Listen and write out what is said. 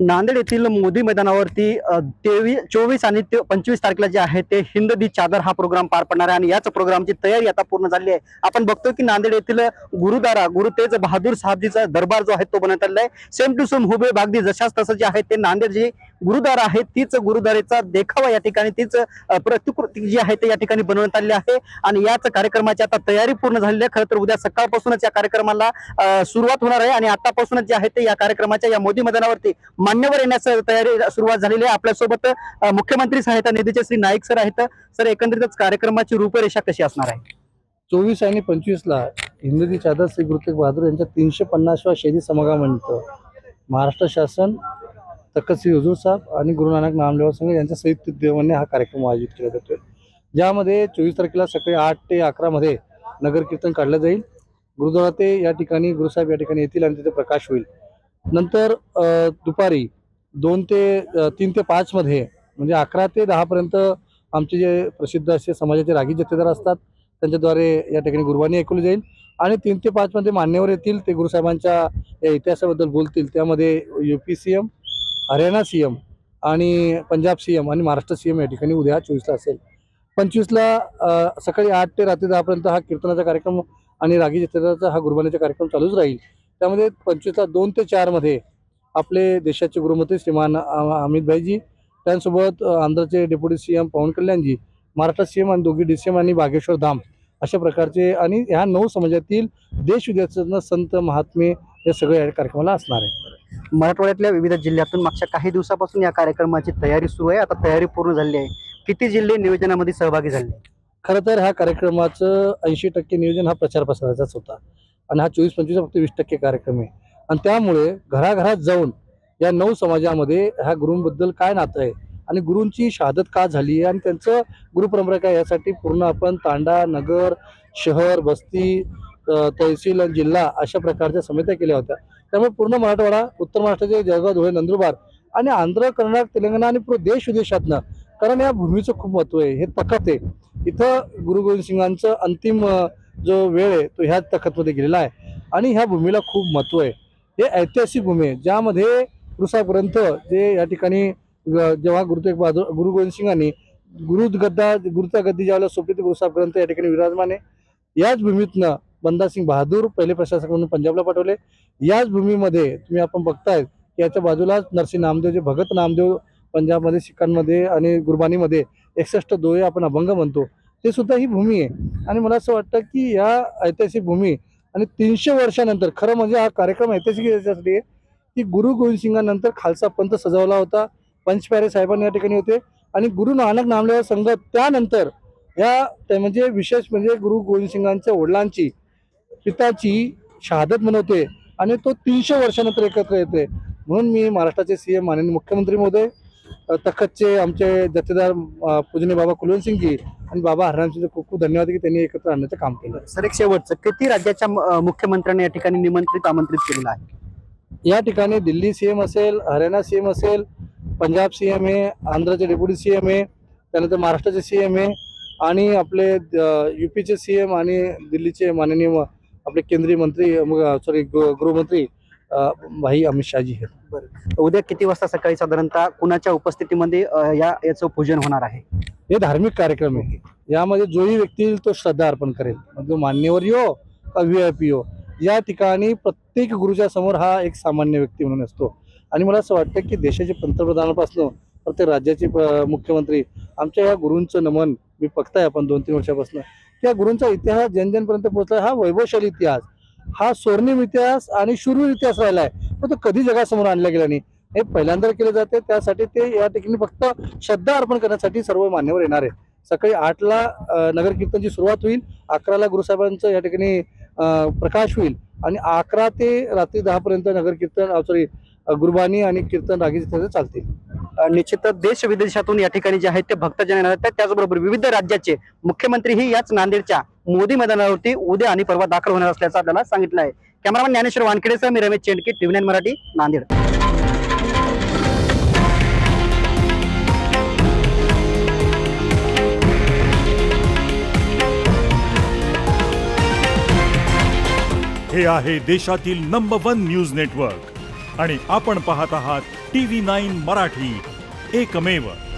नांदेड येथील मोदी मैदानावरती 24 आणि 25 तारखेला जे आहे ते हिंद दी चादर हा प्रोग्राम पार पडणार आहे आणि याच प्रोग्रामची तयारी आता पूर्ण झाली आहे। आपण बघतो की नांदेड येथील गुरुद्वारा गुरु तेज बहादूर साहेबजीचा दरबार जो आहे तो बनवण्यात आलेला आहे। सेम टू सेम हुबे बागदी जशाच तसं जे आहे ते नांदेड जे गुरुद्वारा आहे तीच गुरुद्वारेचा देखावा या ठिकाणी तीच प्रतिकृती जी आहे ते या ठिकाणी बनवण्यात आलेली आहे आणि याच कार्यक्रमाची आता तयारी पूर्ण झालेली आहे। खरं तर उद्या सकाळपासूनच या कार्यक्रमाला सुरुवात होणार आहे आणि आतापासूनच जे आहे ते या कार्यक्रमाच्या या मोदी मैदानावरती मान्यवर येण्याची तयारी सुरुवात झालेली आहे। आपल्यासोबत मुख्यमंत्री सहायता निधीचे श्री नाईक सर आहेत। सर, एकंदरीतच कार्यक्रमाची रूपरेषा कशी असणार आहे? 24 आणि 25 ला हिंदी चादर श्री गुरु तेग बहादूर यांच्या 350व्या शहीदी समागमानिमित्त महाराष्ट्र शासन, तख्त श्री हुजूर साहेब आणि गुरु नानक नामदेव संघ यांच्या संयुक्त विद्यमाने हा कार्यक्रम आयोजित केला जातोय, ज्यामध्ये 24 तारखेला सकाळी 8 ते 11 मध्ये नगर कीर्तन काढलं जाईल। गुरुद्वारा ते या ठिकाणी गुरुसाहेब या ठिकाणी येतील आणि तिथे प्रकाश होईल। नंतर दुपारी 3 ते 5 मध्ये म्हणजे 11 ते 10 पर्यंत आमचे जे प्रसिद्ध असे समाजाचे रागी जथेदार असतात त्यांच्याद्वारे या ठिकाणी गुरुबाणी ऐकवली जाईल आणि 3 ते 5 मध्ये मान्यवर येतील, ते गुरुसाहेबांच्या या इतिहासाबद्दल बोलतील। त्यामध्ये UP CM, हरियाणा CM आणि पंजाब CM आणि महाराष्ट्र CM या ठिकाणी उद्या 24 ला असेल। 25 ला सकाळी 8 ते रात्री 10 पर्यंत हा कीर्तनाचा कार्यक्रम आणि रागी जथेदाराचा हा गुरुबाणीचा कार्यक्रम चालूच राहील। त्यामध्ये 25 ला 2 ते 4 मध्ये आपले देशाचे गृहमंत्री श्रीमान अमित भाईजी, त्यांसोबत आंध्रचे डेप्युटी CM पवन कल्याणजी, महाराष्ट्र CM आणि दोघी DCM आणि बागेश्वर धाम अशा प्रकारचे आणि ह्या 9 समाजातील देश विदेशातून संत महात्मे हे सगळे या कार्यक्रमाला असणार आहे। मराठवाड्यातल्या विविध जिल्ह्यातून मागच्या काही दिवसापासून या कार्यक्रमाची तयारी सुरू आहे। आता तयारी पूर्ण झाली आहे। किती जिल्हे नियोजनामध्ये सहभागी झाले? खरं तर ह्या कार्यक्रमाचं 80% नियोजन हा प्रचार प्रसाराचाच होता आणि हा 24-25 फक्त 20% कार्यक्रम आहे आणि त्यामुळे घराघरात जाऊन या 9 समाजामध्ये ह्या गुरूंबद्दल काय नातं आहे आणि गुरूंची शहादत का झाली आहे आणि त्यांचं गुरुपरंपरा काय यासाठी पूर्ण आपण तांडा, नगर, शहर, बस्ती, तहसील आणि जिल्हा अशा प्रकारच्या समित्या केल्या होत्या। त्यामुळे पूर्ण मराठवाडा, उत्तर महाराष्ट्राचे जळगाव, धुळे, नंदुरबार आणि आंध्र, कर्नाटक, तेलंगणा आणि पूर्ण देश विदेशातनं, कारण या भूमीचं खूप महत्व आहे। हे तखत आहे, इथं गुरु गोविंद सिंगांचं अंतिम जो वेळ आहे तो ह्याच तखतमध्ये गेलेला आहे आणि ह्या भूमीला खूप महत्व आहे। हे ऐतिहासिक भूमी आहे ज्यामध्ये गुरुसाहेबपर्यंत जे या ठिकाणी जेव्हा गुरु तेग बहादूर गुरु गोविंद सिंगांनी गुरुचा गद्दी ज्यावेळेला सोपली ते गुरुसाहेबपर्यंत या ठिकाणी विराजमान आहे। याच भूमीतनं बंदा सिंग बहादूर पहिले प्रशासक म्हणून पंजाबला पाठवले। याच भूमीमध्ये तुम्ही आपण बघताय की याच्या बाजूलाच नरसिंह नामदेव, जे भगत नामदेव पंजाबमध्ये, सिखांमध्ये आणि गुरबानीमध्ये 61 दोहे आपण अभंग म्हणतो, ते सुद्धा ही भूमी आहे। आणि मला असं वाटतं की या ऐतिहासिक भूमी आणि 300 वर्षानंतर खरं म्हणजे हा कार्यक्रम ऐतिहासिक याच्यासाठी आहे की गुरु गोविंद सिंगानंतर खालसा पंथ सजवला होता, पंचप्यारे साहेबांनी या ठिकाणी होते आणि गुरु नानक नामदेव संघ त्यानंतर या म्हणजे विशेष म्हणजे गुरु गोविंद सिंगांच्या वडिलांची पिताची शहादत मनवते आणि तो 300 वर्षानंतर एकत्र येते। म्हणून मी महाराष्ट्राचे CM माननीय मुख्यमंत्री महोदय, तखतचे आमचे जथेदार पूजनीय बाबा कुलवंत सिंगजी आणि बाबा हररामसिंगचे खूप खूप धन्यवाद की त्यांनी एकत्र आणण्याचं काम केलं। सर, एक शेवटचं, किती राज्याच्या मुख्यमंत्र्यांनी या ठिकाणी आमंत्रित केलेलं आहे? या ठिकाणी दिल्ली CM असेल, हरियाणा CM असेल, पंजाब CM आहे, आंध्रचे डेप्युटी CM आहे, त्यानंतर महाराष्ट्राचे CM आहे आणि आपले UPचे CM आणि दिल्लीचे माननीय आपले केंद्रीय मंत्री गृहमंत्री भाई अमित शाहजी आहेत। बरं, उद्या किती वाजता सकाळी साधारणतः कुणाच्या उपस्थितीमध्ये याचं पूजन होणार आहे? हे धार्मिक कार्यक्रम आहे, यामध्ये जोही व्यक्ती येईल तो श्रद्धा अर्पण करेल, म्हणजे मान्यवर हो का VIP हो, या ठिकाणी प्रत्येक गुरुच्या समोर हा एक सामान्य व्यक्ती म्हणून असतो। आणि मला असं वाटतं की देशाचे पंतप्रधानापासून प्रत्येक राज्याचे मुख्यमंत्री आमच्या या गुरूंचं नमन मी बघताय आपण 2-3 वर्षापासून, त्या गुरूंचा इतिहास जनजनपर्यंत पोहोचला। हा वैभवशाली इतिहास, हा स्वर्णिम इतिहास आणि शूरवीर इतिहास राहिला आहे, पण तो कधी जगासमोर आणला गेला नाही। हे पहिल्यांदा केले जाते, त्यासाठी ते या ठिकाणी फक्त श्रद्धा अर्पण करण्यासाठी सर्व मान्यवर येणार आहेत। सकाळी 8 ला नगर कीर्तनची सुरुवात होईल, 11 ला गुरुसाहेबांचं या ठिकाणी प्रकाश होईल आणि 11 ते रात्री 10 पर्यंत नगर कीर्तन गुरुबाणी आणि कीर्तन रागी चालतील। निश्चितच देश विदेशातून या ठिकाणी जे आहेत ते भक्तजन येणार आहेत, त्याचबरोबर विविध राज्याचे मुख्यमंत्रीही याच नांदेडच्या मोदी मैदानावरती उद्या आणि परवा दाखल होणार असल्याचं आपल्याला सांगितलं आहे। कॅमेरामॅन ज्ञानेश्वर वानखेडेसह मी रमेश चेंडके, TV9 मराठी, नांदेड। हे आहे देशातील नंबर 1 न्यूज नेटवर्क आणि आपण पाहत आहात TV9 मराठी, एकमेव.